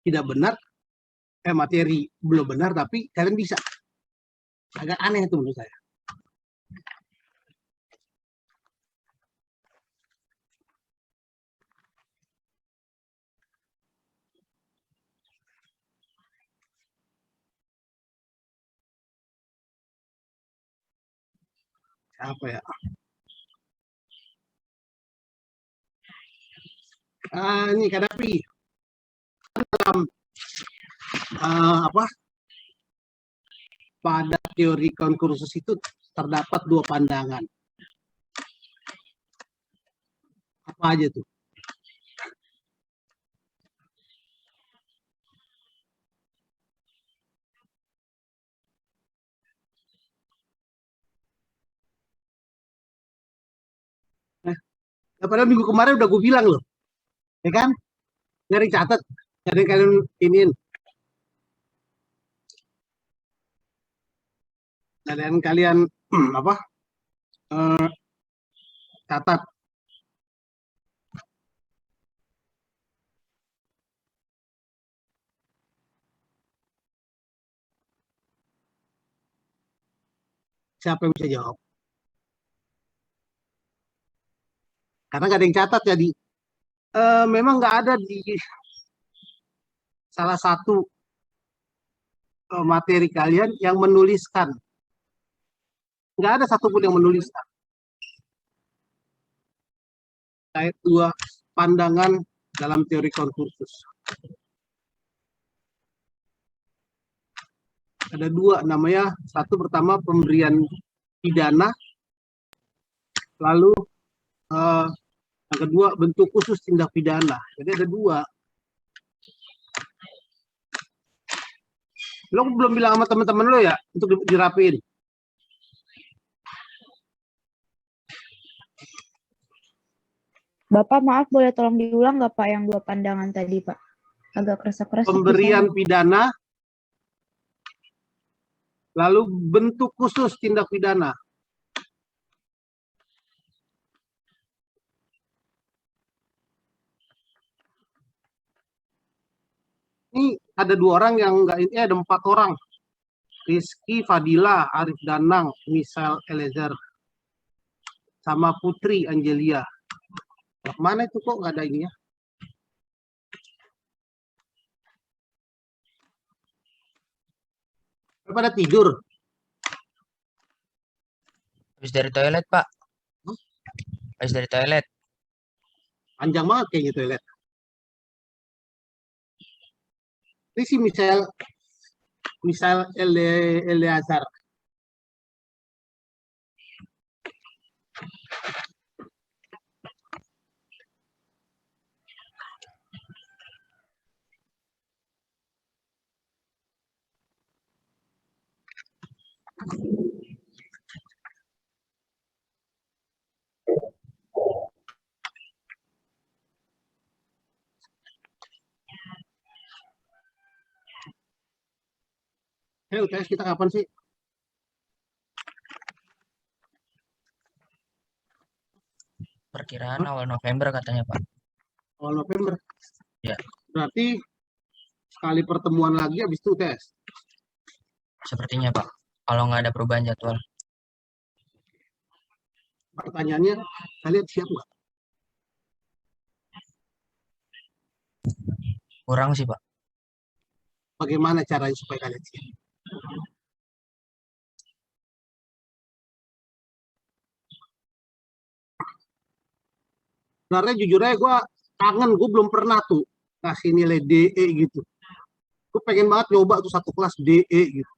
tidak benar, materi belum benar, tapi kalian bisa. Agak aneh itu menurut saya. Apa ya? Ini Kadapi. Dalam pada teori konkursus itu terdapat dua pandangan. Apa aja tuh? Padahal minggu kemarin udah gue bilang loh, ya kan? Nyari catat, nyari kalian iniin. Dan kalian catat. Siapa yang bisa jawab? Karena nggak ada yang catat jadi memang nggak ada di salah satu materi kalian yang menuliskan. Nggak ada satupun yang menuliskan. Kait dua pandangan dalam teori konkursus. Ada dua namanya, satu pertama pemberian pidana, lalu yang kedua bentuk khusus tindak pidana. Jadi ada dua. Lo belum bilang sama teman-teman lo ya untuk dirapiin. Bapak maaf boleh tolong diulang nggak Pak yang dua pandangan tadi Pak? Agak keras-keras. Pemberian pidana, lalu bentuk khusus tindak pidana. Ini ada dua orang yang enggak, ini ada 4 orang. Rizky, Fadila, Arif Danang, Misal Elezer, sama Putri Angelia. Mana itu kok nggak ada ininya? Pada tidur. Habis dari toilet, Pak. Habis dari toilet. Panjang banget kayaknya toilet. Ini si misal Eleazar. UTS kita kapan sih? Perkiraan awal November katanya, Pak. Awal November. Ya. Berarti sekali pertemuan lagi habis itu UTS. Sepertinya, Pak. Kalau nggak ada perubahan jadwal. Pertanyaannya, kalian siap nggak? Kurang sih, Pak. Bagaimana caranya supaya kalian siap? Sebenarnya jujur aja gue kangen, gue belum pernah tuh kasih nilai DE gitu. Gue pengen banget nyoba tuh satu kelas DE gitu.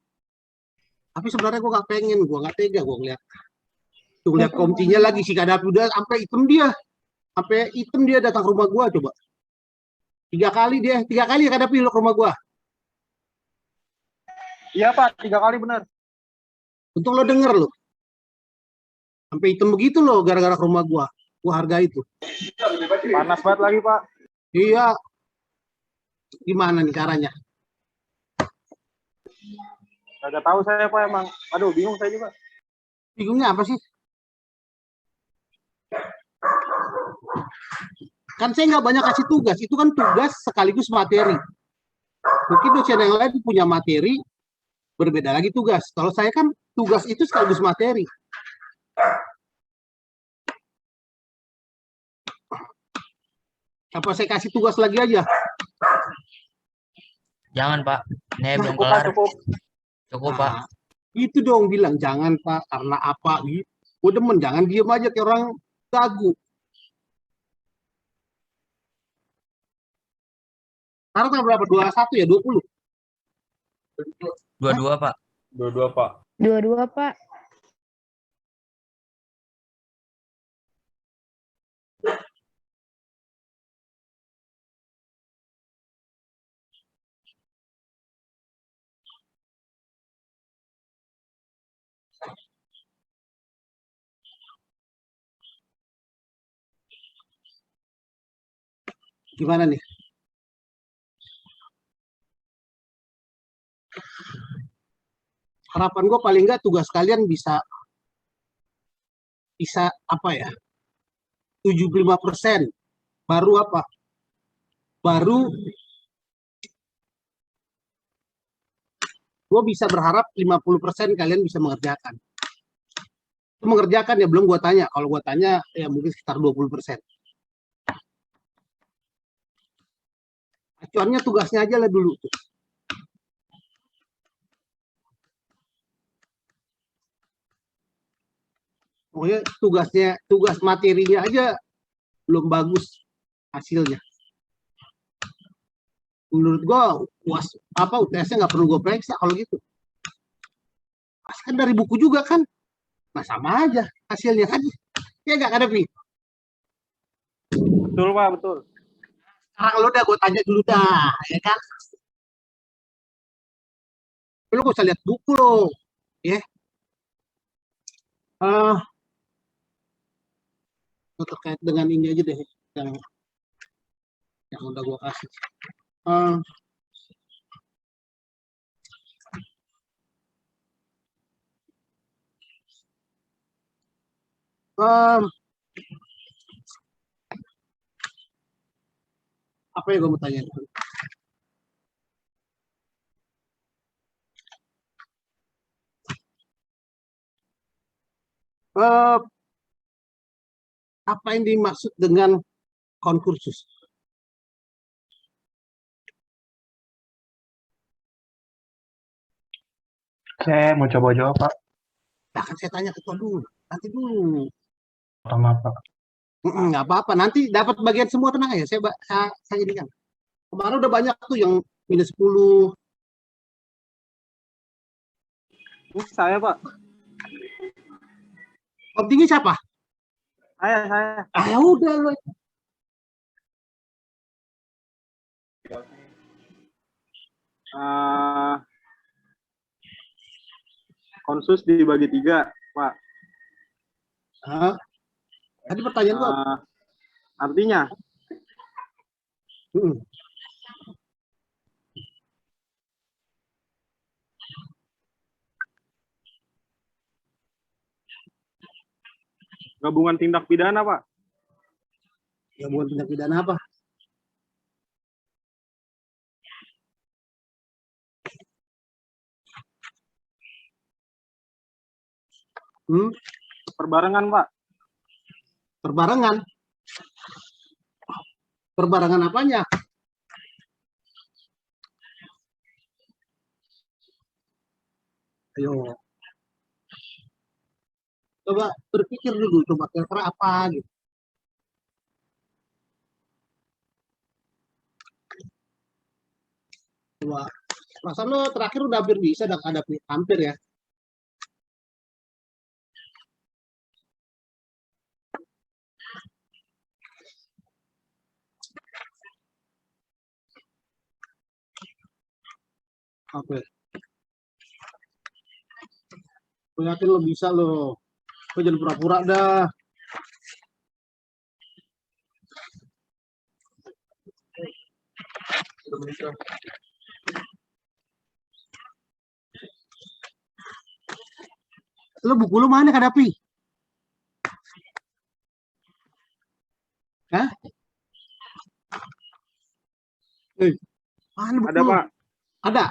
Tapi sebenarnya gue gak pengen, gue gak tega gue ngeliat. Tuh ngeliat komcinya lagi si Kadapi udah sampai hitam dia datang ke rumah gue coba. 3 kali ya Kadapi lo ke rumah gue. Iya Pak, 3 kali benar. Untung lo denger lo. Sampai hitam begitu lo gara-gara ke rumah gue. Gue hargai itu. Panas banget lagi Pak. Iya. Gimana nih caranya? Gak tahu saya Pak emang. Aduh bingung saya juga. Bingungnya apa sih? Kan saya nggak banyak kasih tugas. Itu kan tugas sekaligus materi. Mungkin dosen yang lain punya materi, berbeda lagi tugas. Kalau saya kan tugas itu sekaligus materi. Apa saya kasih tugas lagi aja? Jangan, Pak. Ini belum Cukup, Pak, kelar. cukup. Cukup, Pak. Nah, itu dong bilang, jangan Pak, karena apa gitu. Gue demen, jangan diem aja kayak orang gagu. Sekarang tanggal berapa? 21 ya? 20? 22, Pak. Dua-dua, Pak. Dua-dua, Pak. Gimana nih? Harapan gue paling nggak tugas kalian bisa apa ya? 75%. Baru apa? Baru gue bisa berharap 50% kalian bisa mengerjakan. Mengerjakan ya belum gue tanya. Kalau gue tanya ya mungkin sekitar 20%. Acuannya tugasnya aja lah dulu tuh. Pokoknya tugas materinya aja belum bagus hasilnya. Menurut gua UTS-nya nggak perlu gue periksa kalau gitu. Pas kan dari buku juga kan. Nah sama aja hasilnya kan. Ya nggak ada Pi. Betul, Pak, betul. Sekarang lo udah gue tanya dulu dah, ya kan? Lo gak usah lihat buku lo, ya. Terkait dengan ini aja deh, yang udah gue kasih. Apa yang gue mau tanya? Apa yang dimaksud dengan konkursus? Saya mau coba jawab, Pak. Nah, kan saya tanya ketua dulu, nanti dulu. Sama, Pak. Nggak apa-apa, nanti dapat bagian semua, tenang aja. Saya ini kan. Kemarin udah banyak tuh yang minus 10. Ini saya, Pak. Om tinggi siapa? Saya. Ah ya udah lo. Konsus dibagi 3, Pak. Tadi pertanyaan gua. Artinya, gabungan tindak pidana, Pak. Ya bukan tindak pidana apa? Perbarengan, Pak. Perbarengan. Perbarengan apanya? Ayo. Coba berpikir dulu, coba kira-kira apa gitu. Coba. Perasaan lo terakhir udah hampir bisa, udah ada hampir ya. Oke. Gue yakin lo bisa lo. Gue jangan pura-pura dah. Lo buku lo mana Kadapi? Hah? Mana buku Ada, lo? Pak. Ada.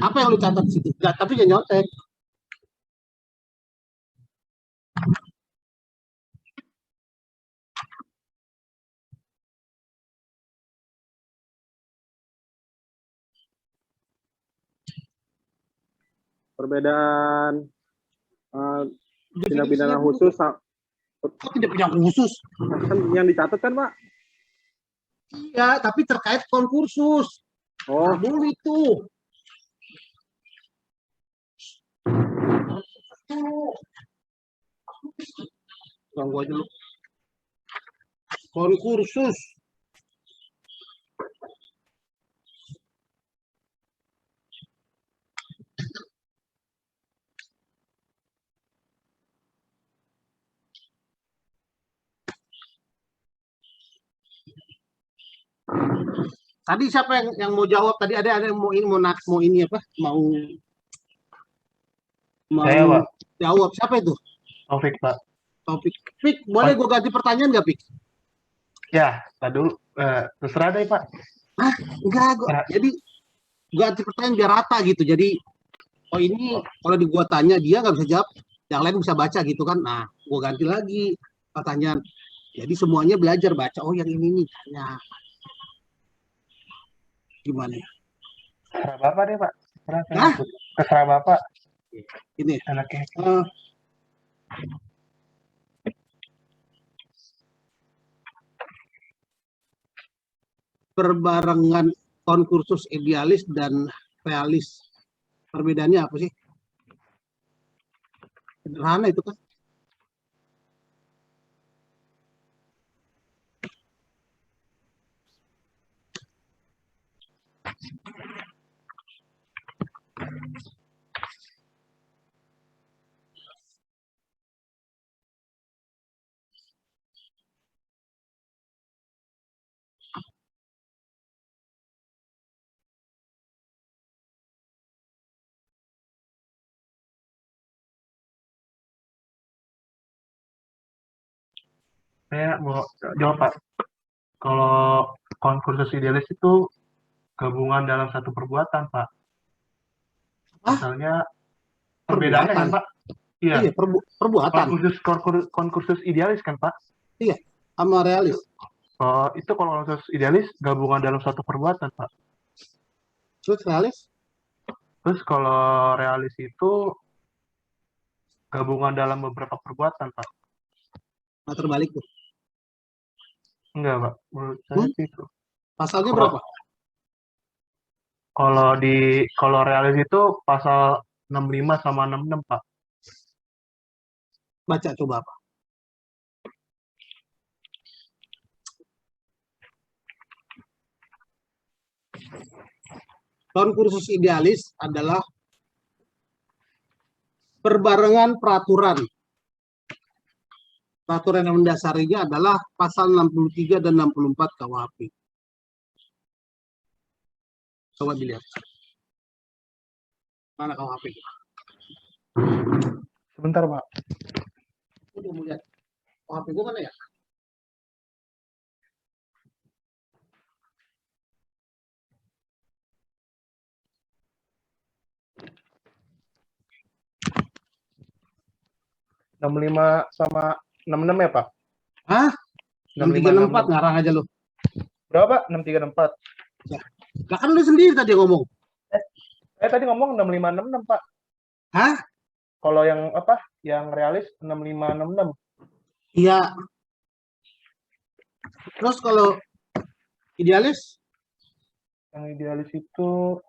Apa yang lu catat di situ? Nggak, tapi jangan nyontek. Perbedaan tindak Definisinya pidana dulu. khusus Kok tidak punya khusus? kan yang dicatat kan, Pak? Iya, tapi terkait konkursus. Oh, Nah, dulu itu. Ganggu aja lu. Konkursus. Tadi siapa yang mau jawab? Tadi ada yang mau ini apa? Mau Saya, Pak. jawab. Siapa itu? Taufik, Pak. Topik. Pik, boleh gue ganti pertanyaan nggak, Pik? Ya, Pak dulu. Terserah deh, Pak. Enggak, Nah. jadi ganti pertanyaan biar rata gitu. Jadi, oh ini kalau di gua tanya dia nggak bisa jawab, yang lain bisa baca gitu kan. Nah, gua ganti lagi pertanyaan. Jadi semuanya belajar baca. Oh, yang ini nih tanya. Gimana ya? Terserah Bapak deh, Pak. Terserah saya Hah? ikut. Terserah Bapak. Ini Enaknya. perbarengan konkursus idealis dan realis. Perbedaannya apa sih? Sederhana itu kan. Saya mau jawab, Pak. Kalau konkursus idealis itu gabungan dalam satu perbuatan, Pak. Hah? Misalnya, perbedaannya kan, Pak? Iya. Iya, perbuatan. Konkursus idealis kan, Pak? Iya, sama realis. Itu kalau konkursus idealis gabungan dalam satu perbuatan, Pak. Terus realis? Terus kalau realis itu gabungan dalam beberapa perbuatan, Pak. Nah, terbalik tuh. Enggak, Pak. Menurut saya sih itu. Pasalnya Kalau- berapa? Kalau realis itu pasal 65 sama 66, Pak. Baca coba apa? Konkursus idealis adalah perbarengan peraturan. Peraturan yang mendasarinya adalah pasal 63 dan 64 KUHP. Coba dilihat. Mana KUHP? Sebentar, Pak. Udah mau lihat. KUHP gue mana ya? Enam lima sama 66 ya, Pak? Hah? 65, 634 ngarang aja lu. Berapa, Pak? 6364. Lah kan lu sendiri tadi ngomong. Saya tadi ngomong 6566, Pak. Hah? Kalau yang apa? Yang realis 6566. Iya. Terus kalau idealis? Yang idealis itu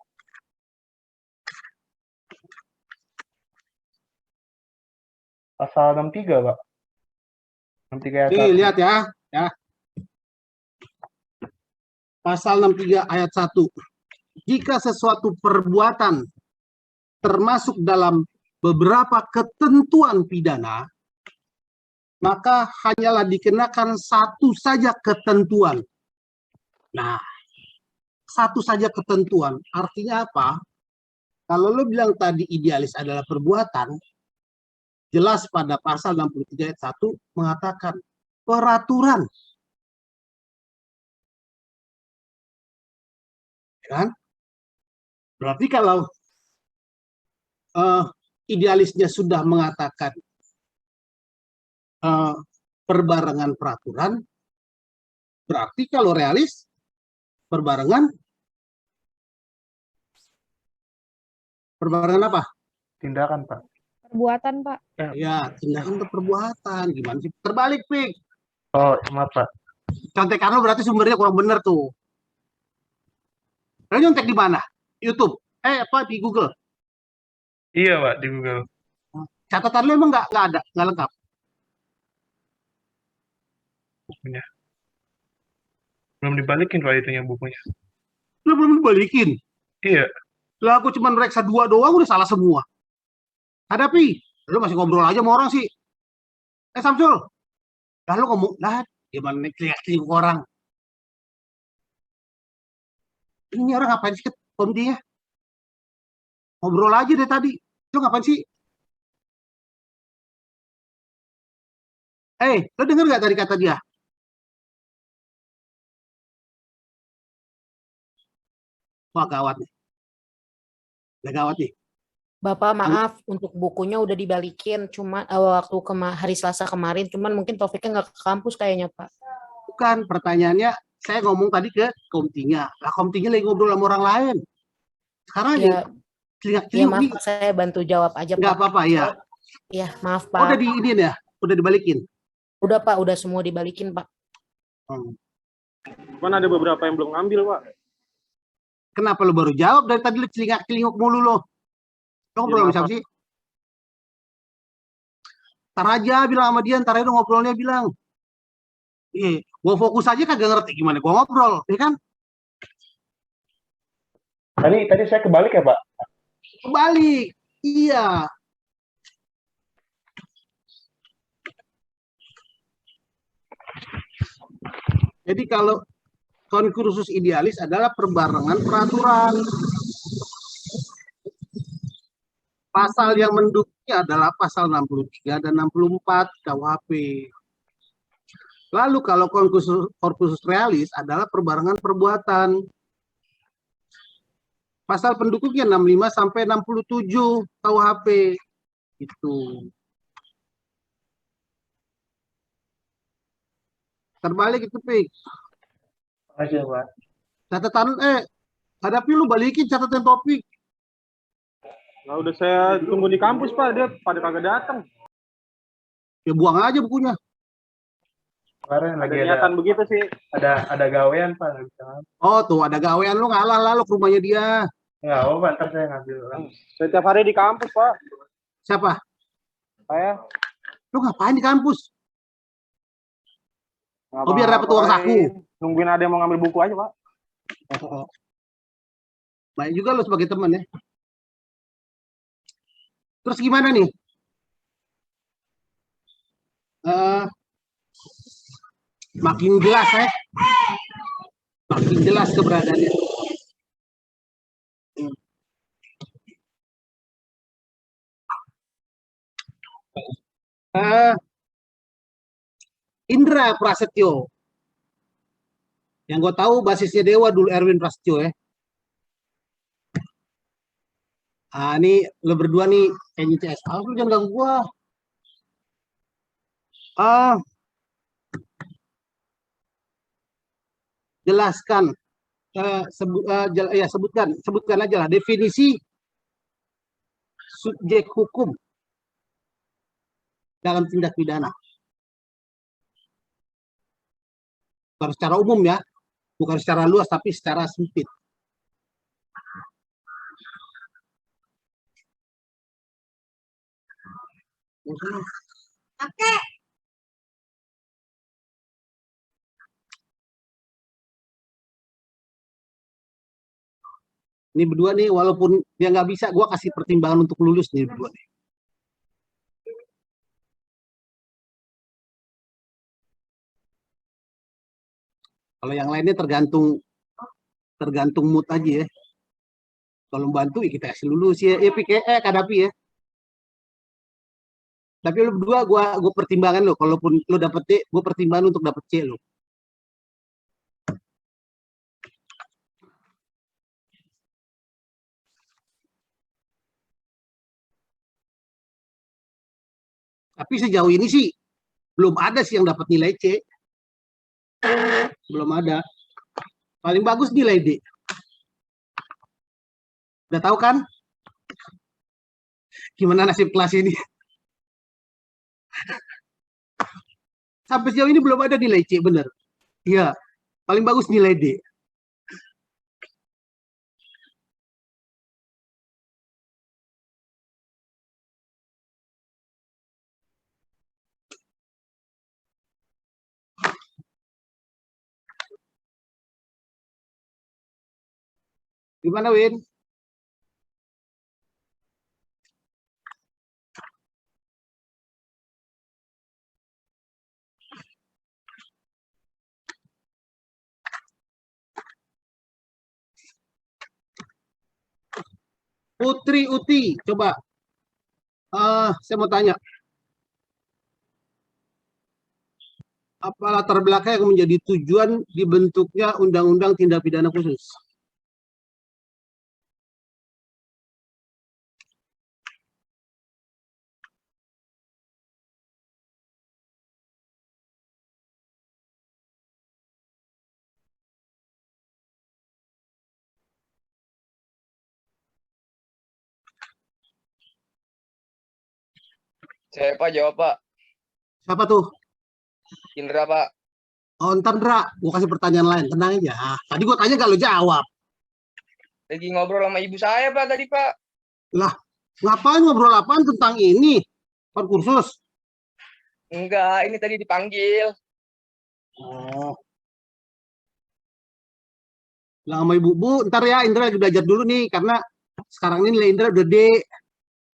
pasal 63, Pak. 63 ayat Nih, 1. lihat ya. Pasal 63 ayat 1. Jika sesuatu perbuatan termasuk dalam beberapa ketentuan pidana, maka hanyalah dikenakan satu saja ketentuan. Nah, satu saja ketentuan. Artinya apa? Kalau lo bilang tadi idealis adalah perbuatan, jelas pada pasal 63 ayat 1 mengatakan peraturan. Kan? Berarti kalau idealisnya sudah mengatakan perbarengan peraturan, berarti kalau realis perbarengan apa? Tindakan, Pak. Perbuatan, Pak. Ya, tindakan untuk perbuatan. Gimana sih? Terbalik, Pik. Oh, maaf, Pak. Contekan lo berarti sumbernya kurang bener tuh. Lo nyontek di mana? YouTube? Apa di Google? Iya, Pak, di Google. Catatan lo emang nggak ada, nggak lengkap. Bukunya. Belum dibalikin, Pak, itunya bukunya. Lo belum balikin. Iya. Lah aku cuma reksa 2 doang udah salah semua. Hadapi. Lo masih ngobrol aja sama orang sih. Samsul. Lah lo ngomong, lah gimana nih teriak-teriak orang. Ini orang ngapain sih komdinya? Ngobrol aja deh tadi. Lo ngapain sih? Lo denger gak tadi kata dia? Wah, gawat nih. Udah gawat nih. Bapak maaf untuk bukunya udah dibalikin cuma waktu hari Selasa kemarin, cuman mungkin Taufiknya nggak ke kampus kayaknya Pak. Bukan, pertanyaannya saya ngomong tadi ke komtinya. Lah komtinya lagi ngobrol sama orang lain. Sekarang Ya, teriak-teriak maaf nih. Pak, saya bantu jawab aja Nggak Pak. apa-apa ya. Ya maaf Oh, udah Pak. diinin ya? Udah dibalikin? Udah Pak, udah semua dibalikin Pak. Cuman ada beberapa yang belum ngambil, Pak. Kenapa lo baru jawab? Dari tadi lo celingak-celinguk mulu lo. Lo ngobrol sama siapa sih? Ntar aja bilang sama dia, ntar aja lo ngobrolnya bilang. Gua fokus aja kagak ngerti gimana gua ngobrol, ya kan? Tadi saya kebalik ya, Pak? Kebalik. Iya. Jadi kalau konkursus idealis adalah perbarengan peraturan. Pasal yang mendukungnya adalah pasal 63 dan 64 KUHP. Lalu kalau korpusus realis adalah perbarengan perbuatan. Pasal pendukungnya 65 sampai 67 KUHP. Itu. Terbalik itu, Pik. Aja, Pak. Catatan hadapi lu balikin catatan topik. Nah, udah saya tunggu di kampus, Pak. Dia pada kagak datang. Ya buang aja bukunya. Kemarin lagi Ada niatan begitu sih. ada gawean, Pak. Nggak bisa. Oh tuh ada gawean lu ngalah lah lu ke rumahnya dia. Nggak apa-apa, ntar saya ngambil. Setiap hari di kampus, Pak. Siapa? Saya. Lu ngapain di kampus? Nggak Oh, biar dapat uang saku. Nungguin ada yang mau ngambil buku aja, Pak. Baik juga lu sebagai teman ya. Terus gimana nih? Makin jelas ya. Makin jelas keberadaannya. Indra Prasetyo. Yang gue tahu basisnya Dewa dulu Erwin Prasetyo ya. Ini lo berdua nih kayaknya CS. Lu jangan ganggu gua. Jelaskan. Sebutkan aja lah definisi subjek hukum dalam tindak pidana. Bukan secara umum ya, bukan secara luas tapi secara sempit. Oke. Ini berdua nih, walaupun dia nggak bisa, gue kasih pertimbangan untuk lulus nih berdua nih. Kalau yang lainnya tergantung mood aja ya. Kalau membantu ya kita kasih lulus ya, Kadapi ya. Tapi lu berdua gue pertimbangan lo, kalaupun lo dapet D, gue pertimbangan untuk dapet C lo. Tapi sejauh ini sih belum ada sih yang dapat nilai C. Belum ada. Paling bagus nilai D. Udah tahu kan? Gimana nasib kelas ini? Sampai sejauh ini belum ada nilai C, bener. Iya, paling bagus nilai D. Gimana, Win? Putri Uti, coba. Saya mau tanya. Apa latar belakang yang menjadi tujuan dibentuknya Undang-Undang Tindak Pidana Khusus? Saya Pak jawab Pak. Siapa tuh? Indra Pak. Oh, ntar, Ndra. Gue kasih pertanyaan lain. Tenang aja. Tadi gue tanya gak lo jawab. Lagi ngobrol sama ibu saya Pak tadi Pak. Lah, ngapain ngobrol apaan tentang ini? Kan kursus. Enggak, ini tadi dipanggil. Oh. Lah sama ibu, Bu, ntar ya Indra lagi belajar dulu nih. Karena sekarang ini nilai Indra udah D.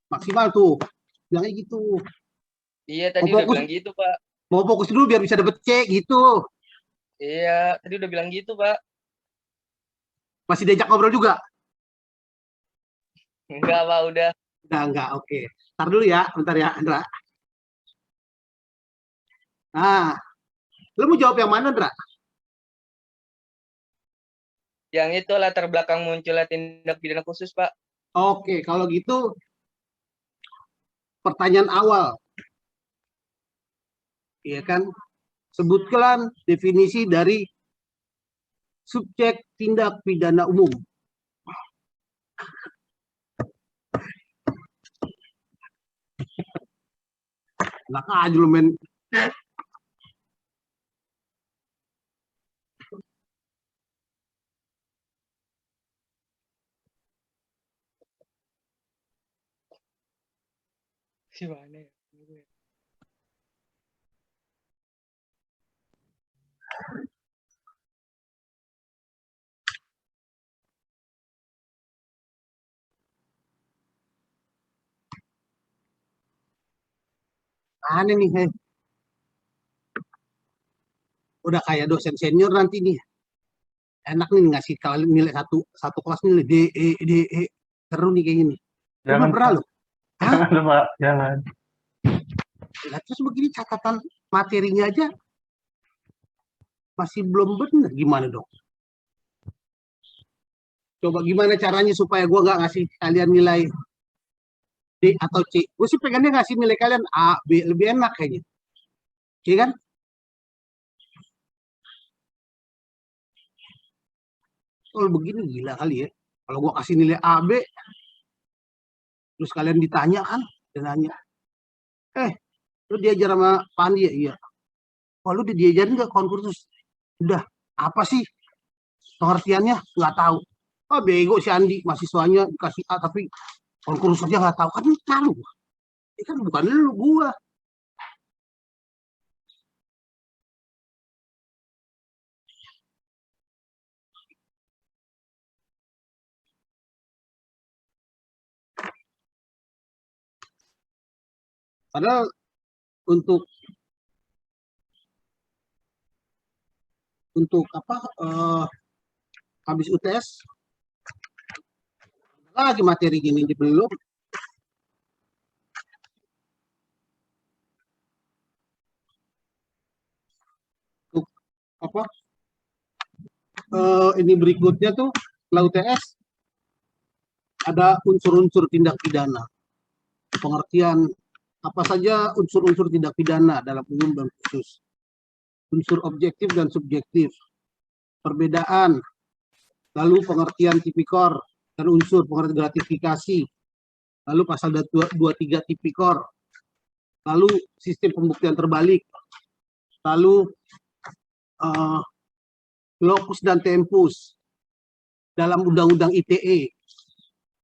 Maksimal tuh. Bilangnya gitu. Iya tadi Oh, udah bilang gitu Pak. Mau fokus dulu biar bisa dapet C gitu. Iya, tadi udah bilang gitu Pak. Masih diajak ngobrol juga? Enggak Pak, udah. Udah enggak, oke. Ntar dulu ya, bentar ya, Indra. Nah, lu mau jawab yang mana, Indra? Yang itu latar belakang munculnya tindak pidana khusus Pak. Oke, kalau gitu pertanyaan awal. Iya kan? Sebutkan definisi dari subjek tindak pidana umum. Enak aja lu men. Gimana ya? Aneh nih, udah kayak dosen senior nanti nih. Enak nih ngasih kalian nilai satu kelas nilai D, E, D, E. Seru nih kayak gini. Jangan, Belum pernah Pak. loh. Hah? Jangan, Pak. Jangan. Lah, terus begini catatan materinya aja masih belum benar. Gimana dong? Coba gimana caranya supaya gue nggak ngasih kalian nilai D atau C? Gue sih pengennya ngasih nilai kalian A, B, lebih enak kayaknya. Iya kan? Kalau begini gila kali ya. Kalau gue kasih nilai A, B, terus kalian ditanya kan, dan nanya, lu diajar sama Pandi ya? Iya. Oh, lu diajarin nggak konkursus? Udah. Apa sih pengertiannya? Nggak tahu. Oh, bego si Andi, mahasiswanya dikasih A, tapi konkursusnya nggak tahu. Kan lu tahu. Ini kan bukan lu, gua. Padahal untuk apa habis UTS lagi materi gini di belum untuk apa ini berikutnya tuh setelah UTS ada unsur-unsur tindak pidana, pengertian Apa saja unsur-unsur tindak pidana dalam umum dan khusus. Unsur objektif dan subjektif. Perbedaan. Lalu pengertian tipikor dan unsur pengertian gratifikasi. Lalu pasal 23 tipikor. Lalu sistem pembuktian terbalik. Lalu lokus dan tempus dalam undang-undang ITE.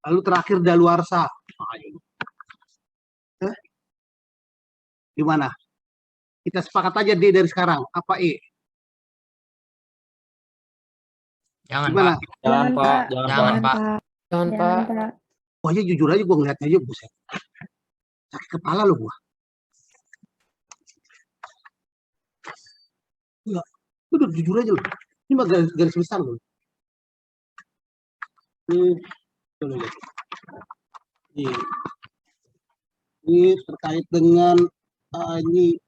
Lalu terakhir daluarsa. Gimana? Kita sepakat aja D dari sekarang. Apa E? Jangan, Gimana? Pak. Jangan, Pak. Jangan, Jangan, Pak. Pak. Jangan, Pak. Jangan, Pak. Wah, aja jujur aja gue ngeliatnya aja buset. Sakit kepala lo gue. Enggak. Udah jujur aja lo. Ini mah garis besar lo. Coba lihat. Ini terkait dengan ini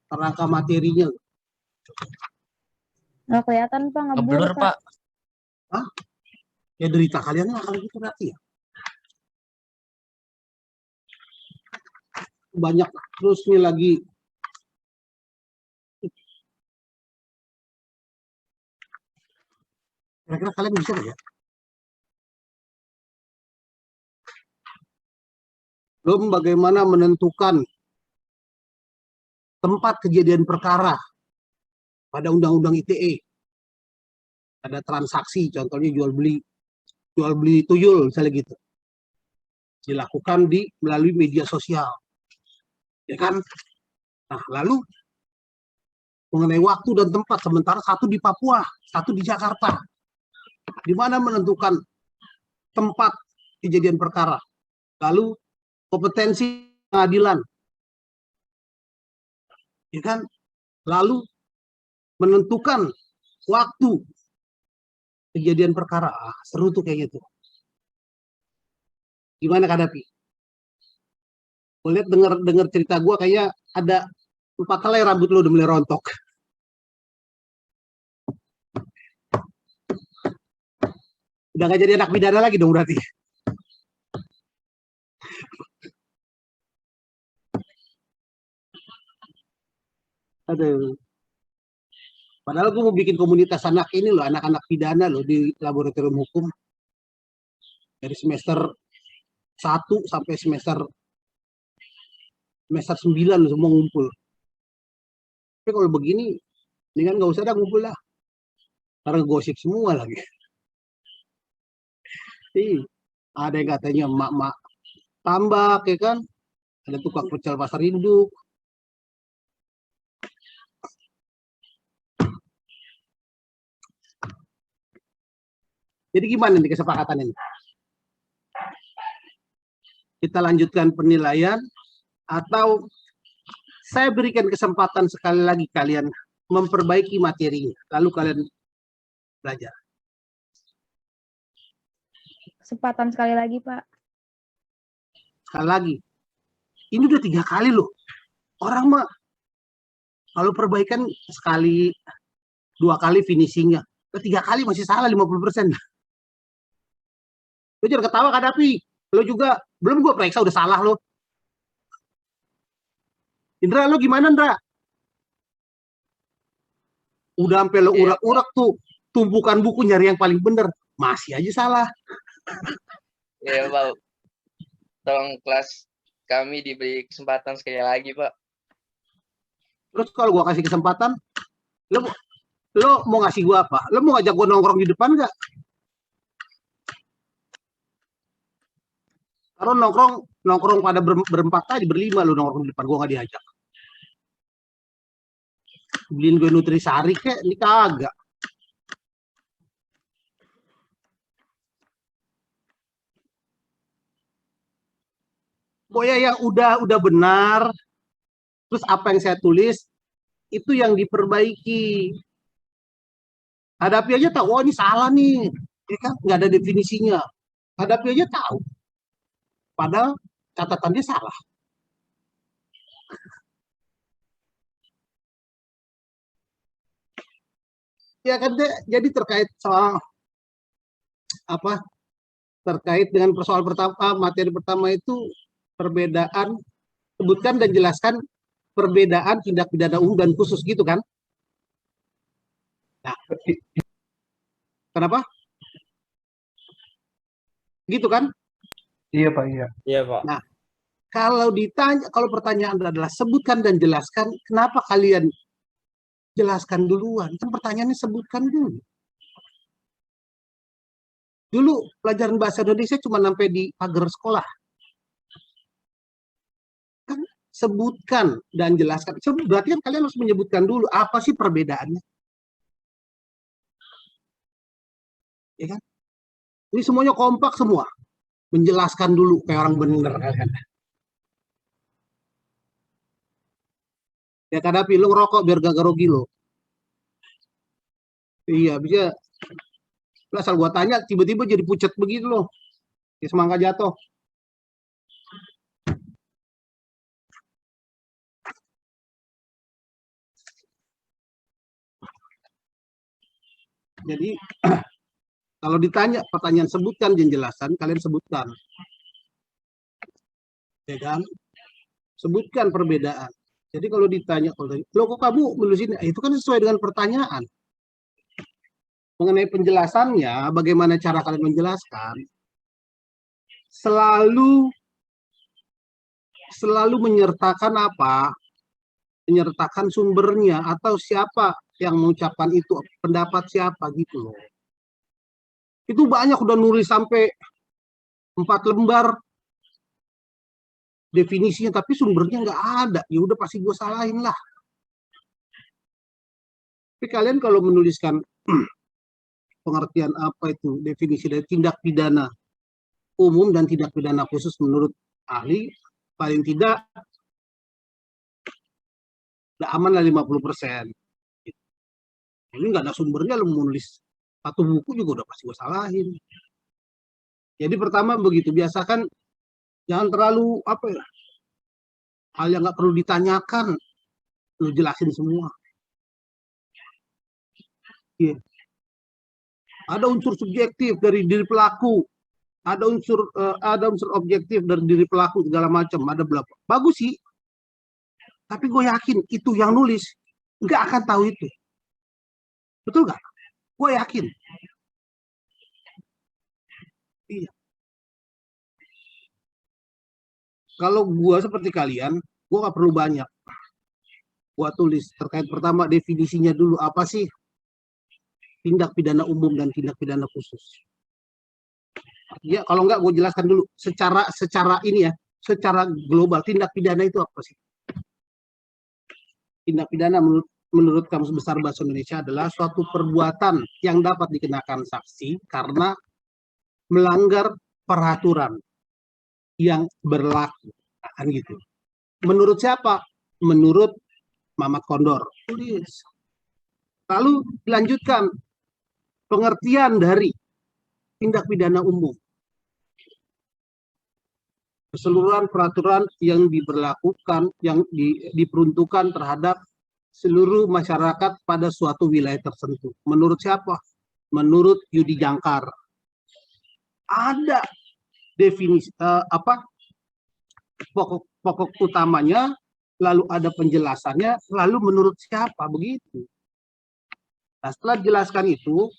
kerangka materinya. Nggak kelihatan, Pak. Ngeblur, Ngeblur, Pak. Ya derita kalian lah kalau gitu berarti ya. Banyak terus nih lagi. Kira-kira kalian bisa nggak ya? Belum bagaimana menentukan tempat kejadian perkara pada undang-undang ITE. Ada transaksi, contohnya jual beli tuyul misalnya gitu. Dilakukan melalui media sosial. Ya kan? Nah, lalu mengenai waktu dan tempat, sementara satu di Papua, satu di Jakarta. Di mana menentukan tempat kejadian perkara. Lalu kompetensi pengadilan. Ya kan? Lalu menentukan waktu kejadian perkara. Seru tuh kayak gitu. Gimana Kadapi? Gue lihat denger cerita gue kayak ada 4 helai rambut lo udah mulai rontok. Udah gak jadi anak pidana lagi dong berarti. Aduh. Padahal gue mau bikin komunitas anak ini loh, anak-anak pidana loh di laboratorium hukum. Dari semester 1 sampai semester 9 loh, semua ngumpul. Tapi kalau begini, ini kan nggak usah ada ngumpul lah. Karena gosip semua lagi. Ada yang katanya emak-emak tambak, ya kan? Ada tukang pecel pasar induk. Jadi gimana nih kesepakatan ini? Kita lanjutkan penilaian atau saya berikan kesempatan sekali lagi kalian memperbaiki materinya, lalu kalian belajar. Kesempatan sekali lagi, Pak. Sekali lagi, ini udah 3 kali loh. Orang mah kalau perbaikan sekali, 2 kali finishingnya, 3 kali masih salah 50%. Lo jangan ketawa Kadapi, lo juga belum gue periksa udah salah lo. Indra, lo gimana Indra? Udah sampai lo urak-urak tuh tumpukan buku nyari yang paling bener, masih aja salah. Ya, Pak. Tolong kelas kami diberi kesempatan sekali lagi, Pak. Terus kalau gua kasih kesempatan, lo mau ngasih gua apa? Lo mau ngajak gua nongkrong di depan nggak? Kalau nongkrong pada berempat tadi, berlima lo nongkrong di depan, gua nggak diajak. Beliin gue nutrisari kek, ini kagak. Pokoknya yang udah benar, terus apa yang saya tulis itu yang diperbaiki. Hadapi aja tahu, oh ini salah nih, ya kan nggak ada definisinya. Hadapi aja tahu, padahal catatan dia salah. Ya kan, jadi terkait soal apa? Terkait dengan persoalan pertama, materi pertama itu perbedaan Sebutkan dan jelaskan perbedaan tindak pidana umum dan khusus gitu kan? Nah, kenapa? Gitu kan? Iya Pak, iya. Iya, Pak. Nah, kalau pertanyaan adalah sebutkan dan jelaskan, kenapa kalian jelaskan duluan? Kan pertanyaannya sebutkan dulu. Dulu pelajaran bahasa Indonesia cuma sampai di pagar sekolah. Kan sebutkan dan jelaskan. Berarti kan kalian harus menyebutkan dulu apa sih perbedaannya. Ya kan? Ini semuanya kompak semua. Menjelaskan dulu kayak orang bener kan. Ya kadang lu ngerokok biar gak grogi lo. Iya, bisa. Asal gua tanya tiba-tiba jadi pucat begitu loh. Ya semangka jatuh. Jadi kalau ditanya pertanyaan sebutkan dan jelaskan, kalian sebutkan. Ya kan? Sebutkan perbedaan. Jadi kalau ditanya, loh kok kamu menulis ini? Itu kan sesuai dengan pertanyaan. Mengenai penjelasannya, bagaimana cara kalian menjelaskan, selalu menyertakan apa? Menyertakan sumbernya atau siapa yang mengucapkan itu, pendapat siapa gitu loh. Itu banyak udah nulis sampai 4 lembar definisinya, tapi sumbernya nggak ada. Ya udah pasti gue salahin lah. Tapi kalian kalau menuliskan pengertian apa itu definisi dari tindak pidana umum dan tindak pidana khusus menurut ahli, paling tidak udah aman lah 50%. Ini nggak ada sumbernya, lo menulis satu buku juga udah pasti gue salahin. Jadi pertama begitu, biasakan jangan terlalu apa ya, hal yang nggak perlu ditanyakan, lo jelasin semua. Iya. Ada unsur subjektif dari diri pelaku, ada unsur objektif dari diri pelaku, segala macam, ada berapa. Bagus sih, tapi gue yakin itu yang nulis nggak akan tahu itu. Betul nggak? Gue yakin. Iya. Kalau gue seperti kalian, gue nggak perlu banyak. Gue tulis terkait pertama definisinya dulu, apa sih tindak pidana umum dan tindak pidana khusus. Ya, kalau nggak gue jelaskan dulu secara ini ya, secara global tindak pidana itu apa sih? Tindak pidana menurut Kamus Besar Bahasa Indonesia adalah suatu perbuatan yang dapat dikenakan saksi karena melanggar peraturan yang berlaku. Kan gitu. Menurut siapa? Menurut Mamat Kondor. Tulis. Lalu dilanjutkan pengertian dari tindak pidana umum. Keseluruhan peraturan yang diberlakukan, yang diperuntukkan terhadap seluruh masyarakat pada suatu wilayah tertentu. Menurut siapa? Menurut Yudi Jangkar. Ada definisi pokok utamanya, lalu ada penjelasannya, lalu menurut siapa, begitu. Nah, setelah jelaskan itu,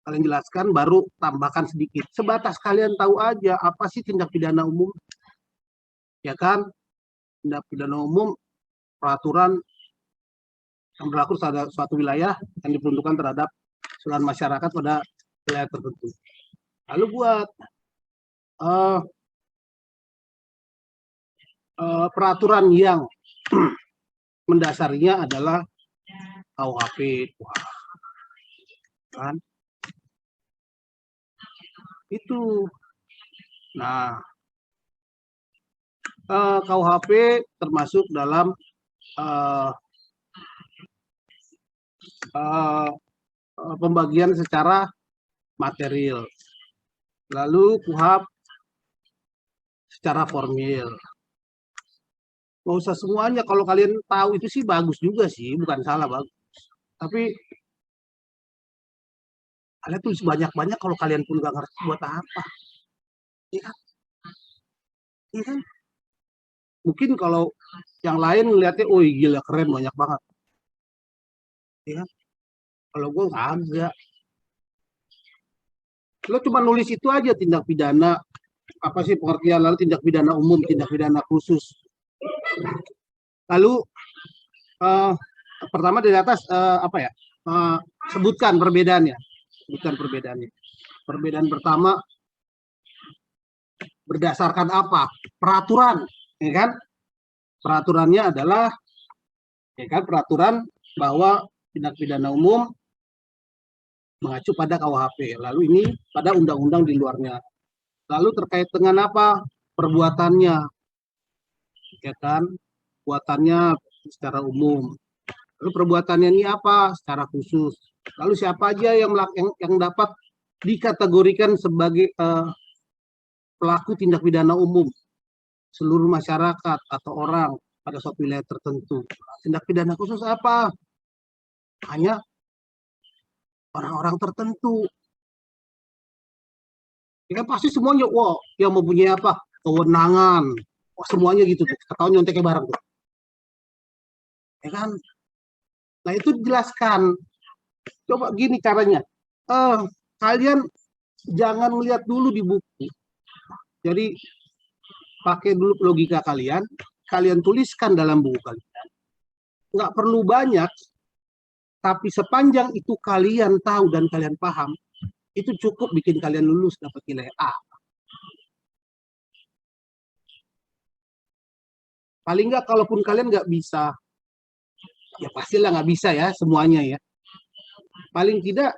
kalian jelaskan, baru tambahkan sedikit. Sebatas kalian tahu aja apa sih tindak pidana umum, ya kan? Tindak pidana umum, peraturan yang berlaku pada suatu wilayah yang diperuntukkan terhadap seluruh masyarakat pada wilayah tertentu. Lalu buat peraturan yang mendasarinya adalah KUHP. Wah, kan? Itu. Nah, KUHP termasuk dalam pembagian secara material. Lalu KUHP secara formil. Nggak usah semuanya, kalau kalian tahu itu sih bagus juga sih, bukan salah, bagus. Tapi kalian tulis banyak-banyak kalau kalian pun nggak ngerti buat apa. Iya kan? Iya kan? Mungkin kalau yang lain ngeliatnya, oh gila keren banyak banget. Ya, kalau gue agak. Lo cuma nulis itu aja tindak pidana, apa sih pengertian, lalu tindak pidana umum, tindak pidana khusus. Lalu pertama dari atas apa ya? Sebutkan perbedaannya. Sebutkan perbedaannya. Perbedaan pertama berdasarkan apa? Peraturan, ya kan? Peraturannya adalah ya kan peraturan bahwa tindak pidana umum mengacu pada KUHP. Lalu ini pada undang-undang di luarnya. Lalu terkait dengan apa? Perbuatannya. Ya kan? Perbuatannya secara umum. Lalu perbuatannya ini apa? Secara khusus. Lalu siapa aja yang dapat dikategorikan sebagai pelaku tindak pidana umum? Seluruh masyarakat atau orang pada suatu wilayah tertentu. Tindak pidana khusus apa? Hanya orang-orang tertentu. Ya kan pasti semuanya, wah, yang mempunyai apa? Kewenangan. Wah, semuanya gitu tuh. Ketahuan nyonteknya bareng tuh. Ya kan? Nah, itu dijelaskan. Coba gini caranya. Kalian jangan melihat dulu di buku. Jadi pakai dulu logika kalian, kalian tuliskan dalam buku kalian. Nggak perlu banyak, tapi sepanjang itu kalian tahu dan kalian paham, itu cukup bikin kalian lulus dapat nilai A. Paling nggak kalaupun kalian nggak bisa, ya pastilah nggak bisa ya semuanya ya. Paling tidak,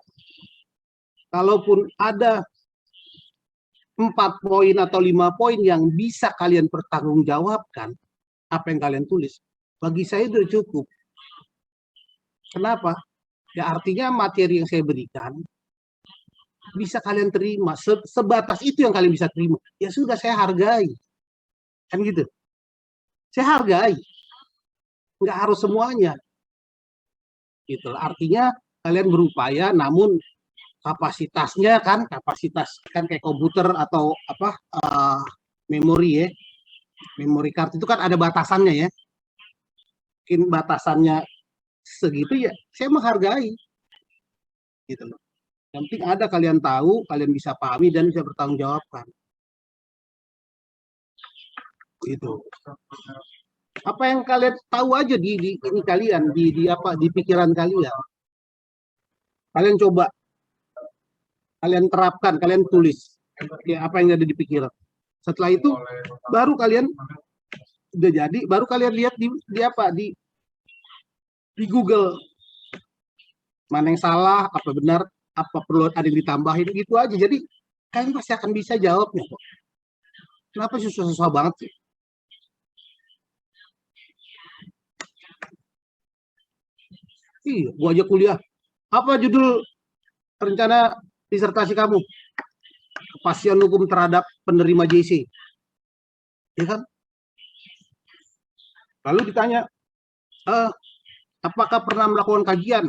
kalaupun ada 4 poin atau 5 poin yang bisa kalian pertanggungjawabkan, apa yang kalian tulis, bagi saya itu cukup. Kenapa? Ya artinya materi yang saya berikan bisa kalian terima, sebatas itu yang kalian bisa terima. Ya sudah, saya hargai. Kan gitu. Saya hargai. Nggak harus semuanya. Gitu. Artinya kalian berupaya, namun kapasitasnya kan, kayak komputer atau apa memori ya. Memori card itu kan ada batasannya ya. Mungkin batasannya segitu ya, saya menghargai. Gitu loh. Yang penting ada kalian tahu, kalian bisa pahami dan bisa bertanggungjawabkan. Gitu. Apa yang kalian tahu aja di ini kalian, di pikiran kalian. Kalian coba, kalian terapkan, kalian tulis ya apa yang ada di pikiran. Setelah itu baru kalian udah jadi, baru kalian lihat di Google mana yang salah, apa benar, apa perlu ada yang ditambahin, gitu aja. Jadi kalian pasti akan bisa jawabnya kok. Kenapa susah-susah banget sih? Iya, gua aja kuliah. Apa judul rencana disertasi kamu? Kepastian hukum terhadap penerima JC. Ya kan? Lalu ditanya, apakah pernah melakukan kajian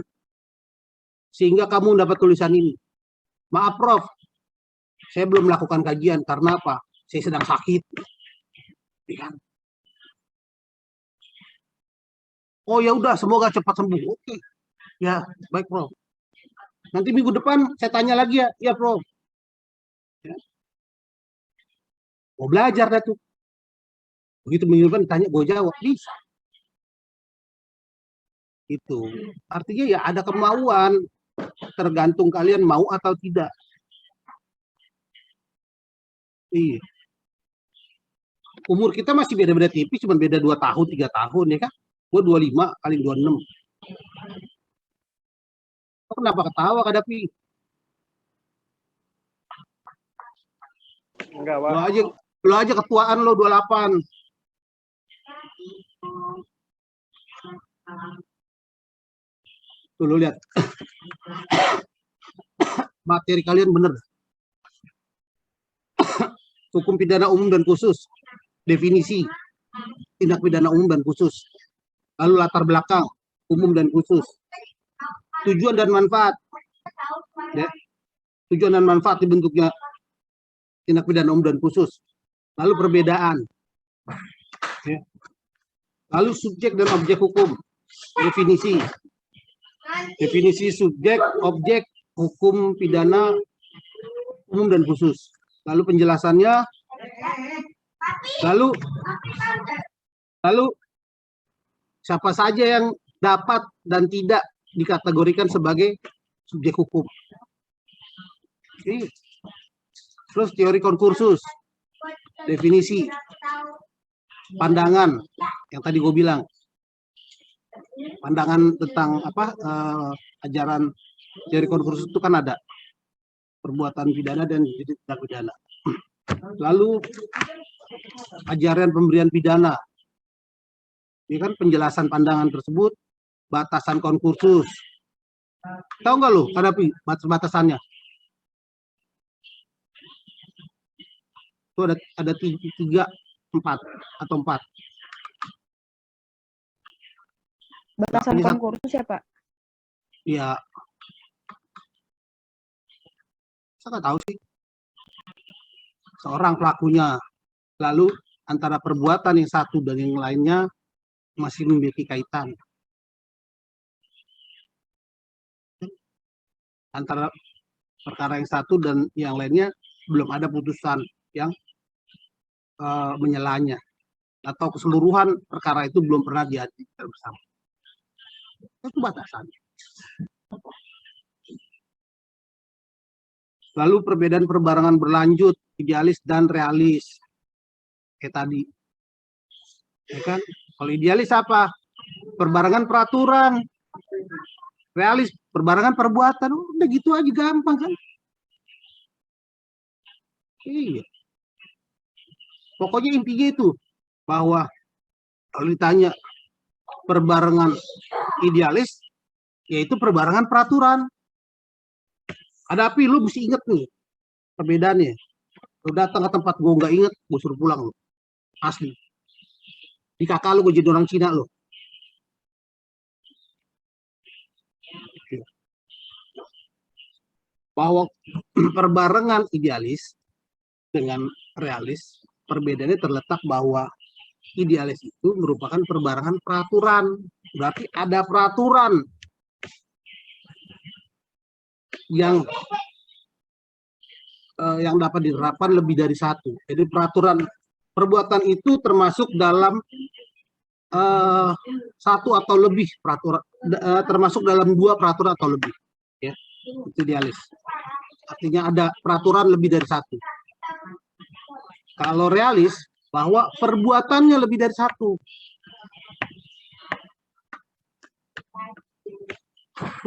sehingga kamu dapat tulisan ini? Maaf, Prof. Saya belum melakukan kajian. Karena apa? Saya sedang sakit. Ya kan? Oh ya udah, semoga cepat sembuh. Oke. Ya, baik, Prof. Nanti minggu depan saya tanya lagi ya. Ya, Prof. Ya. Mau belajar dah tuh. Begitu minggu depan ditanya, gue jawab. Bisa. Itu. Artinya ya ada kemauan. Tergantung kalian mau atau tidak. Iya. Umur kita masih beda-beda tipis, cuma beda 2 tahun, 3 tahun ya kan? Gue 25 kali 26. Kok kenapa ketawa Kak Dapi? Enggak, Pak. Lo aja ketuaan lo 28. Tuh lo lihat. Materi kalian bener. Hukum pidana umum dan khusus. Definisi tindak pidana umum dan khusus. Lalu latar belakang umum dan khusus. Tujuan dan manfaat. Ya. Tujuan dan manfaat dibentuknya tindak pidana umum dan khusus. Lalu perbedaan. Ya. Lalu subjek dan objek hukum. Definisi. Definisi subjek, objek, hukum pidana umum dan khusus. Lalu penjelasannya. Lalu siapa saja yang dapat dan tidak dikategorikan sebagai subjek hukum. Oke. Terus teori konkursus, definisi, pandangan yang tadi gue bilang, pandangan tentang apa ajaran teori konkursus itu kan ada perbuatan pidana dan tindak pidana. Lalu ajaran pemberian pidana, ini kan penjelasan pandangan tersebut, batasan konkursus. Tahu nggak lo hadapi batas-batasannya? Itu ada 3, 4 atau 4. Batasan Ini konkursus ya, Pak? Iya. Saya nggak tahu sih. Seorang pelakunya, lalu antara perbuatan yang satu dan yang lainnya masih memiliki kaitan. Antara perkara yang satu dan yang lainnya belum ada putusan yang menyelanya, atau keseluruhan perkara itu belum pernah diadili bersama. Itu batasannya. Lalu perbedaan perbarengan berlanjut, idealis dan realis. Kayak tadi. Ya kan? Kalau idealis apa? Perbarengan peraturan. Realis perbarengan perbuatan. Udah gitu aja gampang kan? Iya. Pokoknya intinya itu bahwa kalau ditanya perbarengan idealis, yaitu perbarengan peraturan. Hadapi, lu mesti inget nih perbedaannya. Lu datang ke tempat gue nggak inget, gue suruh pulang lu. Asli. Di kakak lu gue jadi orang Cina lu. Bahwa perbarengan idealis dengan realis, perbedaannya terletak bahwa idealis itu merupakan perbarengan peraturan. Berarti ada peraturan yang dapat diterapkan lebih dari satu. Jadi peraturan perbuatan itu termasuk dalam satu atau lebih peraturan, termasuk dalam 2 peraturan atau lebih. Ya, itu idealis. Artinya ada peraturan lebih dari satu. Kalau realis, bahwa perbuatannya lebih dari satu.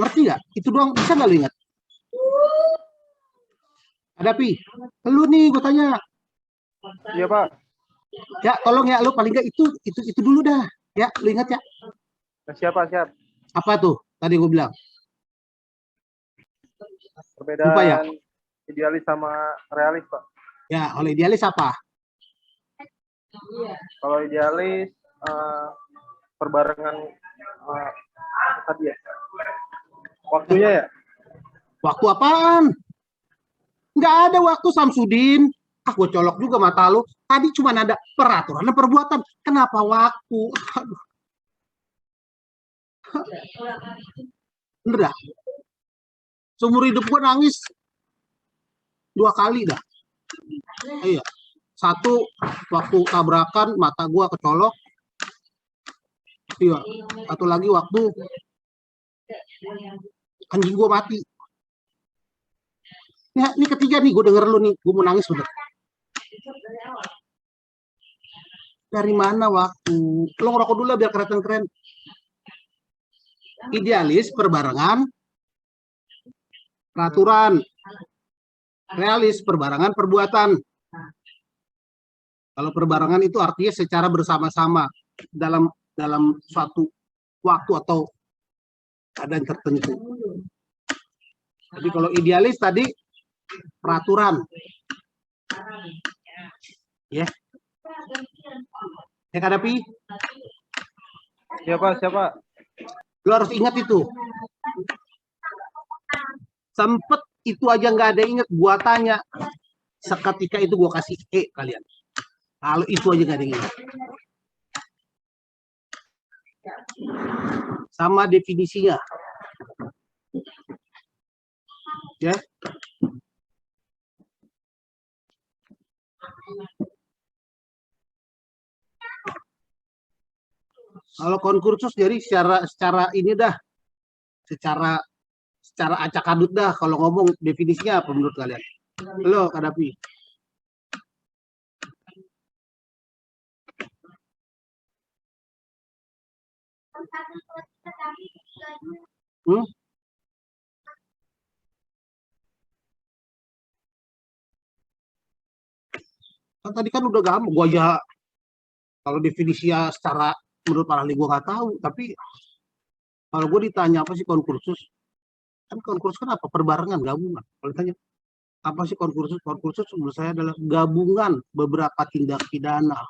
Ngerti nggak? Itu doang, bisa nggak lu ingat? Hadapi. Lu nih, gue tanya. Iya, Pak. Ya, tolong ya, lu paling nggak itu dulu dah. Ya, lu ingat ya? Siap. Apa tuh? Tadi gue bilang. Perbedaan Lupa ya? idealis sama realis, Pak. Ya, oleh idealis apa? Kalau idealis perbarengan tadi ya. Waktunya ya? Waktu apaan? Nggak ada waktu, Samsudin. Gue colok juga mata lu. Tadi cuma ada peraturan dan perbuatan. Kenapa waktu? Aduh. Bener dah. Seumur hidup gue nangis 2 kali dah. Iya. 1 waktu tabrakan mata gue kecolok. Iya. 1 lagi waktu anjing gue mati. Ya, ini ketiga nih, gue denger lu nih, gue mau nangis bener. Dari mana waktu? Lo ngerokok dulu biar keren-keren. Idealis, perbarengan, peraturan. Realis, perbarengan, perbuatan. Kalau perbarengan itu artinya secara bersama-sama dalam suatu waktu atau keadaan tertentu. Tapi kalau idealis tadi peraturan. Ya. Ya, Kadapi? Siapa? Lu harus ingat itu. Sempet itu aja nggak ada ingat, gua tanya. Seketika itu gua kasih kalian. Kalau itu aja nggak ada ingat. sama definisinya. Ya. Kalau konkursus jadi secara ini dah, secara acak adut dah. Kalau ngomong definisinya apa menurut kalian? Lo Kadapi. Hmm? Kan tadi kan udah gampang. Gua aja kalau definisinya secara menurut para ahli gua nggak tahu. Tapi kalau gua ditanya apa sih konkursus? Kan konkursus kan apa? Perbarengan, gabungan. Kalau ditanya apa sih konkursus? Konkursus menurut saya adalah gabungan beberapa tindak pidana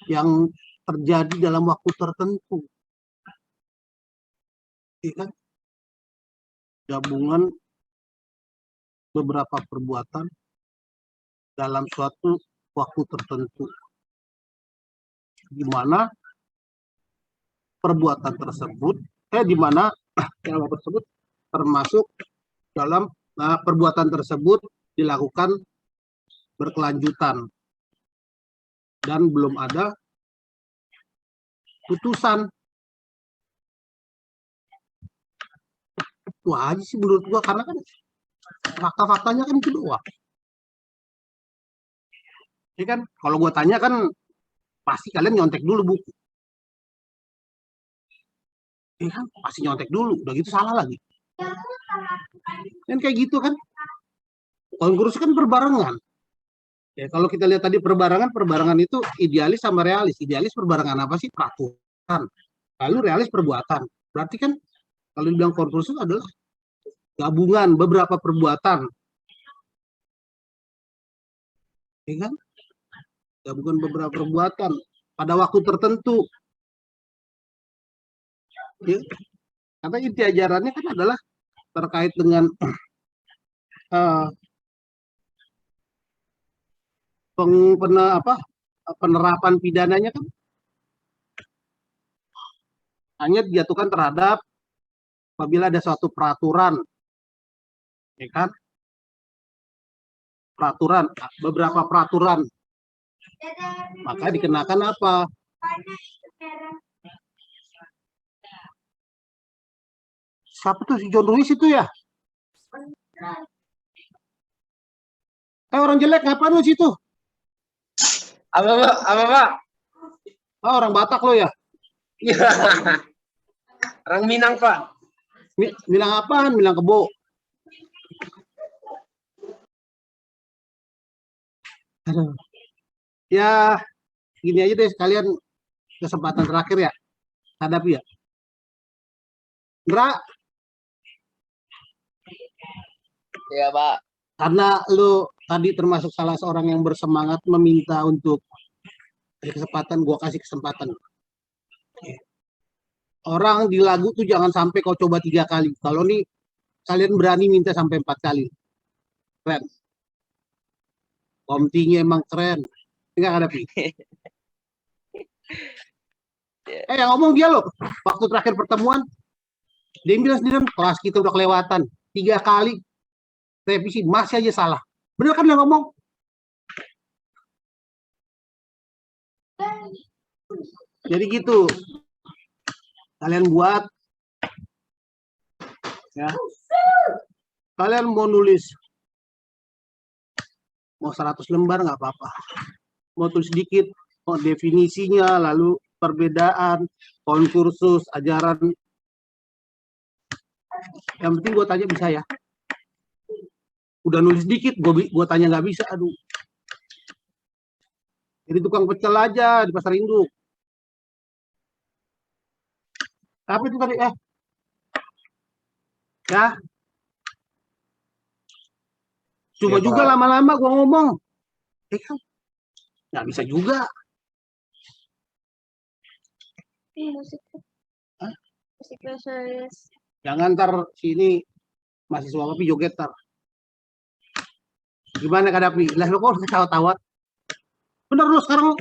yang terjadi dalam waktu tertentu. Iya kan? Gabungan beberapa perbuatan dalam suatu waktu tertentu. Di mana perbuatan tersebut, di mana tersebut termasuk dalam perbuatan tersebut dilakukan berkelanjutan dan belum ada putusan. Itu aja sih menurut gua, karena kan fakta-faktanya kan itu doang. Ini kan kalau gua tanya kan pasti kalian nyontek dulu buku. Ini kan pasti nyontek dulu, udah gitu salah lagi. Dan kayak gitu kan. Konkursus kan berbarengan. Ya, kalau kita lihat tadi perbarengan itu idealis sama realis. Idealis perbarengan apa sih? Peraturan. Lalu realis perbuatan. Berarti kan kalau dibilang konkursus adalah gabungan beberapa perbuatan. Ya kan? Gabungan beberapa perbuatan pada waktu tertentu. Ya. Karena inti ajarannya kan adalah terkait dengan penerapan pidananya kan hanya dijatuhkan terhadap apabila ada suatu peraturan, ya kan? Peraturan, beberapa peraturan, maka dikenakan apa? Siapa tuh si John Ruiz itu ya? Orang jelek ngapain lu situ? Apa Pak? Oh, orang Batak lo ya? Iya. Orang Minang, Pak. Bilang apaan? Bilang kebo. Aduh. Ya, gini aja deh sekalian, kesempatan terakhir ya. Hadapi ya. Indra, Iya, Pak. karena lu tadi termasuk salah seorang yang bersemangat meminta untuk kesempatan, gua kasih kesempatan. Orang di lagu tuh jangan sampai kau coba 3 kali. Kalau nih kalian berani minta sampai 4 kali. Keren. Komtinya emang keren. Enggak ada pi. Yang ngomong dia loh. Waktu terakhir pertemuan, dia bilang sendiri kelas kita udah kelewatan 3 kali revisi masih aja salah. Bener kan dia ngomong? Jadi gitu. Kalian buat ya. Kalian mau nulis mau 100 lembar nggak apa-apa. Mau tulis sedikit, mau definisinya, lalu perbedaan, konkursus, ajaran. Yang penting gue tanya bisa ya. Udah nulis dikit, gue tanya nggak bisa, aduh. Jadi tukang pecel aja di pasar induk. Apa itu tadi? Ya. Coba Ya, juga Pak. lama-lama gue ngomong. Kan? Nggak bisa juga. Hah? Jangan ntar sini mahasiswa kopi joget tar. Gimana Kadapi? Lah lo kok ketawa-tawa? Bener lo sekarang lo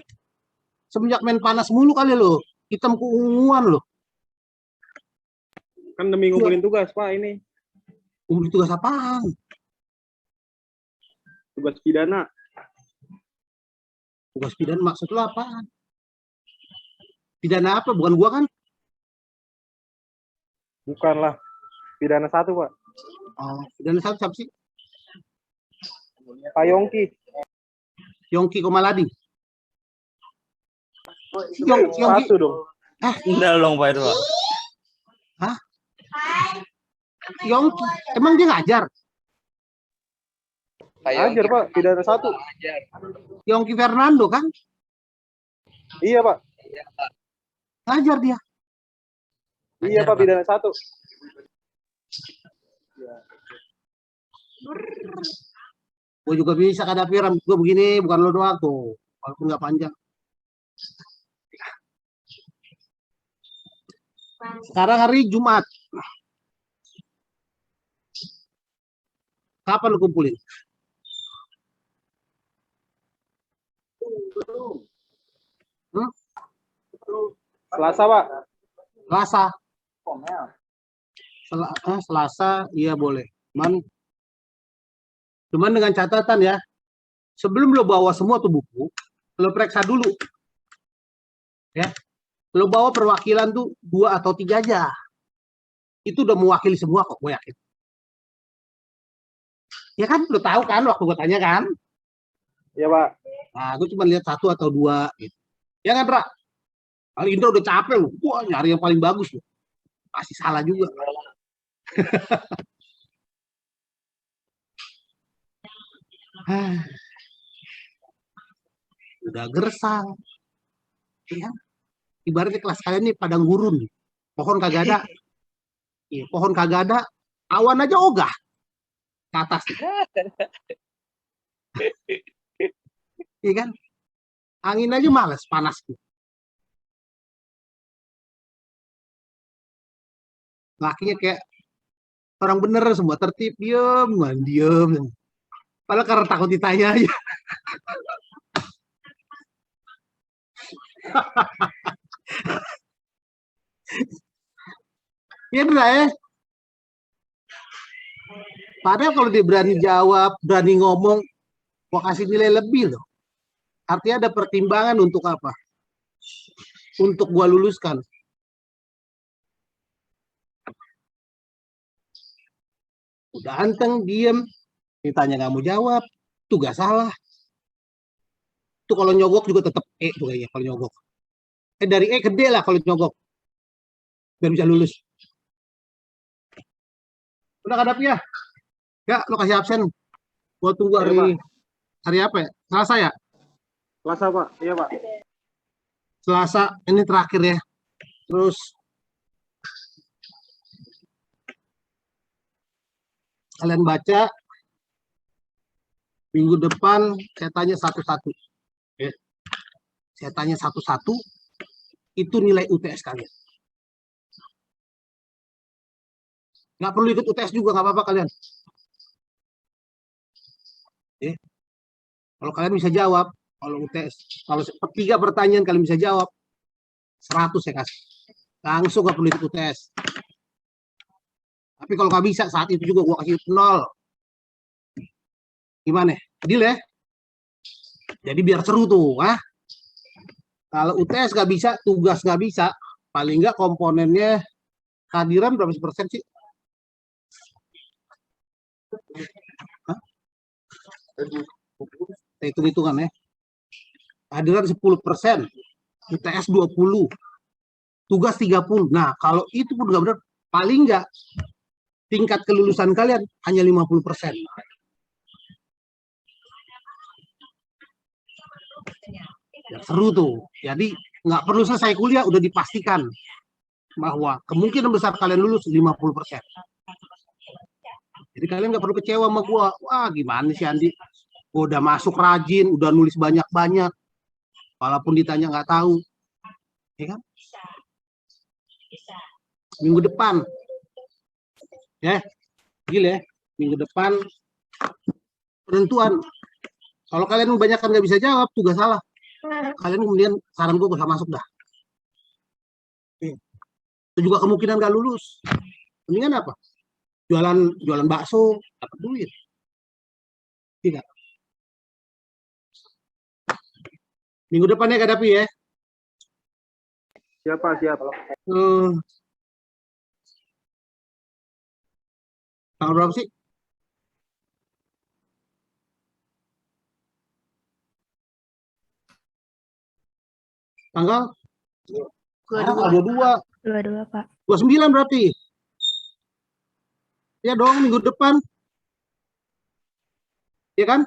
semenjak main panas mulu kali lo. hitam keunguan loh. Kan demi ngumpulin tugas, Pak, ini. Tugas apaan? Tugas pidana. Tugas pidana maksud lo apaan? Pidana apa? Bukan gua kan? Bukanlah. Pidana 1, Pak. Oh, pidana satu siapa sih? Pak Yongki. Yongki Komaladi. Yongki. Satu dong. Enggak dong Pak Irwa. Yongki. Emang dia ngajar? Pak Ajar, Yongki Pak. Pidana 1. ajar. Yongki Fernando kan? Iya, Pak. Ngajar dia. Iya, Pak. Pidana 1. Gue juga bisa kadapi rambut gue begini, bukan lo doang tuh. Walaupun nggak panjang. Sekarang hari Jumat. Kapan lu kumpulin? Selasa, Pak. Selasa. Selasa, iya boleh. Cuman dengan catatan ya, sebelum lo bawa semua tuh buku, lo periksa dulu. Ya, lo bawa perwakilan tuh 2 atau 3 aja. Itu udah mewakili semua kok, gue yakin. Ya kan, lo tahu kan waktu gue tanya kan? Iya, Pak. Nah, gue cuma lihat 1 atau 2 gitu. Ya kan, Ra? Kali Indra udah capek lo. Wah, nyari yang paling bagus lo. Pasti salah juga. Udah gersang. Ya. Ibaratnya kelas kalian ini padang gurun. Pohon kagak ada. Iya, pohon kagak ada. Awan aja ogah. Ke atas. Iya kan? Angin aja males, panas. Lakinya kayak orang bener semua tertib, diem. Padahal karena takut ditanya aja. Iya bener ya. Padahal kalau dia berani jawab, berani ngomong, gua kasih nilai lebih loh. Artinya ada pertimbangan untuk apa? Untuk gua luluskan. Udah anteng, diem, ditanya nggak mau jawab, tugas salah. Itu kalau nyogok juga tetap E tuh kayaknya kalau nyogok. Dari E ke D lah kalau nyogok. Biar bisa lulus. Udah kadap ya? Ya, lo kasih absen. Gua tunggu hari apa ya? Selasa ya? Selasa, Pak. Iya, Pak. Selasa, ini terakhir ya. Terus kalian baca, minggu depan saya tanya satu-satu. Ya. Saya tanya satu-satu, itu nilai UTS kalian. Nggak perlu ikut UTS juga, nggak apa-apa kalian. Ya. Kalau kalian bisa jawab, kalau UTS, kalau 3 pertanyaan kalian bisa jawab, 100 saya kasih. Langsung nggak perlu ikut UTS. Tapi kalau nggak bisa, saat itu juga gua kasih 0. Gimana? Deal ya? Jadi biar seru tuh. Kalau UTS nggak bisa, tugas nggak bisa, paling nggak komponennya kehadiran berapa persen sih? Hitung-hitungan ya. Kehadiran 10%, UTS 20, tugas 30. Nah, kalau itu pun nggak benar, paling nggak tingkat kelulusan kalian hanya 50%. Ya, seru tuh. Jadi nggak perlu selesai kuliah udah dipastikan bahwa kemungkinan besar kalian lulus 50%. Jadi kalian nggak perlu kecewa sama gua. Wah, gimana sih Andi? Gua udah masuk rajin, udah nulis banyak-banyak. Walaupun ditanya nggak tahu. Ya kan? Minggu depan. Ya, gila ya. Minggu depan penentuan. Kalau kalian kebanyakan nggak bisa jawab, tugas salah. Kalian kemudian saran gue bisa masuk dah. Itu juga kemungkinan nggak lulus. Mendingan apa? Jualan bakso, dapat duit. Tidak. Minggu depannya gak Dapi ya. Siapa? Siapa? Tanggal berapa sih? Tanggal 22. 22, Pak. 29 berarti. Ya dong, minggu depan. Ya kan?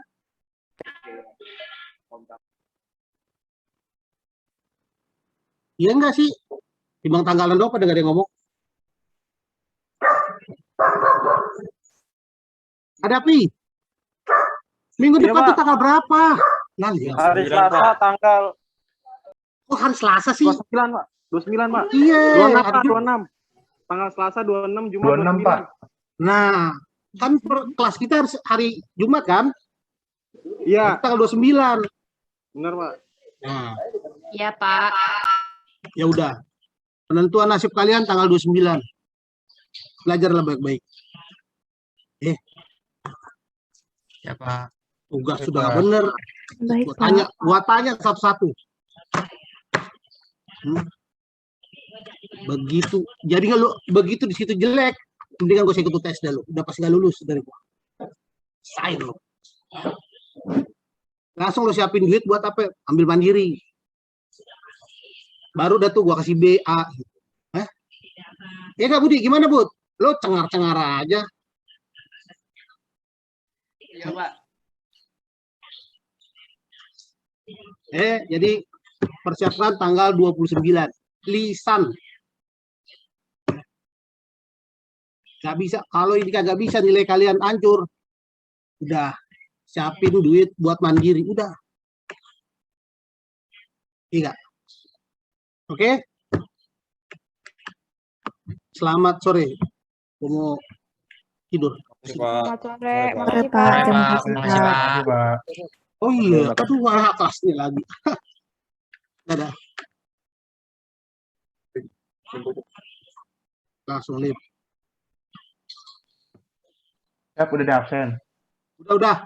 Iya enggak sih? Timbang tanggalan doang pada nggak ada yang ngomong. Ada Pi? Minggu Iya, depan Pak. tuh tanggal berapa? Nah, lihat. Hari 9, Selasa Pak. tanggal Oh, hari Selasa sih. 29, Pak. 29, Pak. Iya. 26, hari Pak. Jumat. 26. Tanggal Selasa 26, Jumat 26, Pak. Nah, kan kelas kita harus hari Jumat kan? Iya, Tanggal 29. benar, Pak. Nah, Iya, Pak. ya udah. Penentuan nasib kalian tanggal 29. Belajarlah baik-baik. Ya, Pak. Tugas Baik, sudah Pak. nggak bener. Baik, Gua Pak. tanya satu-satu. Begitu. Jadi kalau begitu di situ jelek, mendingan gue ikut tes dulu. Udah pasti nggak lulus dari gua. Sain lo. Langsung lo siapin duit buat apa? Ambil mandiri. Baru dah tuh gua kasih B, A. Hah? Ya nggak Budi, gimana Bud? Lo cengar-cengar aja. Iya, Pak. Jadi persiapkan tanggal 29. Lisan. Gak bisa. Kalau ini kagak bisa nilai kalian hancur. Udah. Siapin duit buat mandiri. Udah. Iya. Oke? Selamat sore. Gua mau tidur. Oke, Pak. Selamat sore. Sore, Pak. Makasih, Pak. Sore, Terima Pak. kasih, Makasih, Pak. Pak. Makasih, Pak. Oh iya. Oke, Aduh, kelas nih lagi. Dadah. Langsung live. Siap, udah di absen. Udah.